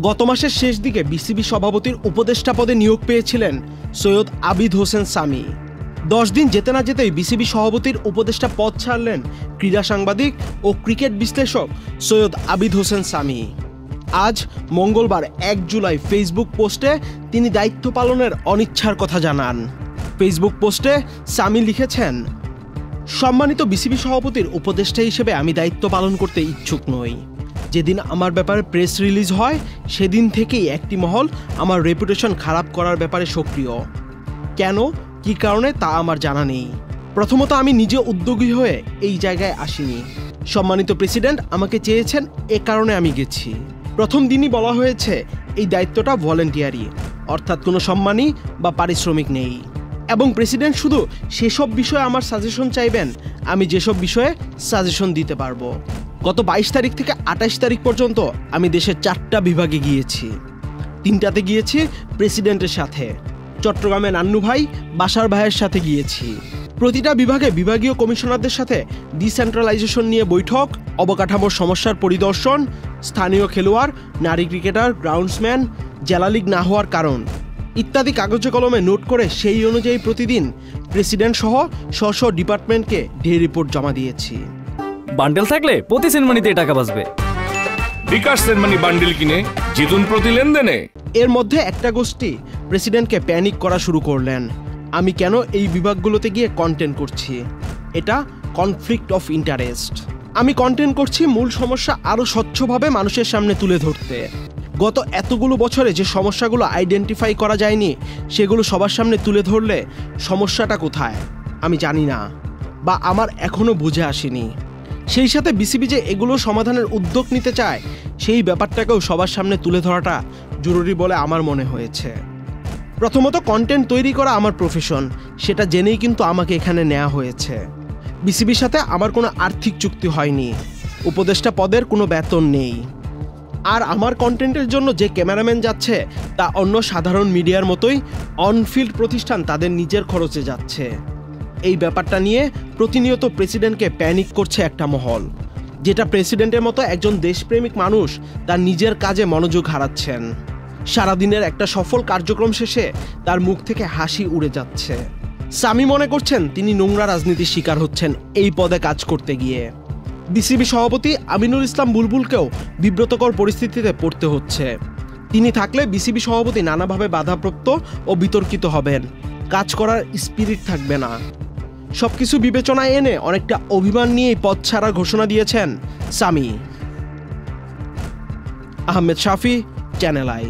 গত মাসের শেষ দিকে বিসিবি সভাপতির উপদেষ্টা পদে নিয়োগ পেয়েছিলেন সৈয়দ আবিদ হোসেন সামি। 10 দিন যেতে না যেতেই বিসিবি সভাপতির উপদেষ্টা পদ ছাড়লেন ক্রীড়া সাংবাদিক ও ক্রিকেট বিশ্লেষক সৈয়দ আবিদ হোসেন সামি। আজ মঙ্গলবার 1 জুলাই ফেসবুক পোস্টে তিনি দায়িত্ব পালনের অনিচ্ছার কথা জানান। ফেসবুক পোস্টে সামি লিখেছেন, সম্মানিত বিসিবি সভাপতির উপদেষ্টা হিসেবে আমি দায়িত্ব পালন করতে ইচ্ছুক নই। যেদিন আমার ব্যাপারে প্রেস রিলিজ হয় সেদিন থেকেই একটি মহল আমার রেপুটেশন খারাপ করার ব্যাপারে সক্রিয়। কেন, কী কারণে তা আমার জানা নেই। প্রথমত, আমি নিজে উদ্যোগী হয়ে এই জায়গায় আসিনি। সম্মানিত প্রেসিডেন্ট আমাকে চেয়েছেন, এ কারণে আমি গেছি। প্রথম দিনই বলা হয়েছে এই দায়িত্বটা ভলেন্টিয়ারি, অর্থাৎ কোনো সম্মানী বা পারিশ্রমিক নেই, এবং প্রেসিডেন্ট শুধু সেসব বিষয়ে আমার সাজেশন চাইবেন আমি যেসব বিষয়ে সাজেশন দিতে পারবো। গত 22 তারিখ থেকে 28 তারিখ পর্যন্ত আমি দেশের 4টা বিভাগে গিয়েছি। 3টাতে গিয়েছি প্রেসিডেন্টের সাথে, চট্টগ্রামে নান্নু ভাই, বাসার ভাইয়ের সাথে গিয়েছি। প্রতিটা বিভাগে বিভাগীয় কমিশনারদের সাথে ডিসেন্ট্রালাইজেশন নিয়ে বৈঠক, অবকাঠামোর সমস্যার পরিদর্শন, স্থানীয় খেলোয়াড়, নারী ক্রিকেটার, গ্রাউন্ডসম্যান, জেলা লীগ না হওয়ার কারণ ইত্যাদি কাগজে কলমে নোট করে সেই অনুযায়ী প্রতিদিন প্রেসিডেন্ট সহ স্ব ডিপার্টমেন্টকে ডে রিপোর্ট জমা দিয়েছি। বান্ডেল থাকলে প্রতি সেনমানিতে টাকা বাঁচবে। বিকাশ সেনমানি বান্ডেল কিনে জিতুন প্রতি লেনদেনে। এর মধ্যে একটা গোষ্ঠী প্রেসিডেন্টকে প্যানিক করা শুরু করলেন। আমি কেন এই বিভাগগুলোতে গিয়ে কন্টেন্ট করছি, এটা কনফ্লিক্ট অফ ইন্টারেস্ট। আমি কন্টেন্ট করছি মূল সমস্যা আরও স্বচ্ছভাবে মানুষের সামনে তুলে ধরতে। গত এতগুলো বছরে যে সমস্যাগুলো আইডেন্টিফাই করা যায়নি সেগুলো সবার সামনে তুলে ধরলে সমস্যাটা কোথায় আমি জানি না, বা আমার এখনও বুঝে আসেনি। সেই সাথে বিসিবি যে এগুলো সমাধানের উদ্যোগ নিতে চায় সেই ব্যাপারটাকেও সবার সামনে তুলে ধরাটা জরুরি বলে আমার মনে হয়েছে। প্রথমত, কন্টেন্ট তৈরি করা আমার প্রফেশন, সেটা জেনেই কিন্তু আমাকে এখানে নেওয়া হয়েছে। বিসিবির সাথে আমার কোনো আর্থিক চুক্তি হয়নি, উপদেষ্টা পদের কোনো বেতন নেই, আর আমার কন্টেন্টের জন্য যে ক্যামেরাম্যান যাচ্ছে তা অন্য সাধারণ মিডিয়ার মতোই অনফিল্ড প্রতিষ্ঠান তাদের নিজের খরচে যাচ্ছে। এই ব্যাপারটা নিয়ে প্রতিনিয়ত প্রেসিডেন্টকে প্যানিক করছে একটা মহল, যেটা প্রেসিডেন্টের মতো একজন দেশপ্রেমিক মানুষ তার নিজের কাজে মনোযোগ হারাচ্ছেন। সারাদিনের একটা সফল কার্যক্রম শেষে তার মুখ থেকে হাসি উড়ে যাচ্ছে। সামি মনে করছেন তিনি নোংরা রাজনীতির শিকার হচ্ছেন এই পদে কাজ করতে গিয়ে। বিসিবি সভাপতি আমিনুল ইসলাম বুলবুলকেও বিব্রতকর পরিস্থিতিতে পড়তে হচ্ছে। তিনি থাকলে বিসিবি সভাপতি নানাভাবে বাধাপ্রাপ্ত ও বিতর্কিত হবেন, কাজ করার স্পিরিট থাকবে না। সবকিছু বিবেচনায় এনে অনেকটা অভিমান নিয়েই পদ ছাড়ার ঘোষণা দিয়েছেন সামি। আহমেদ শাফি, চ্যানেল আই।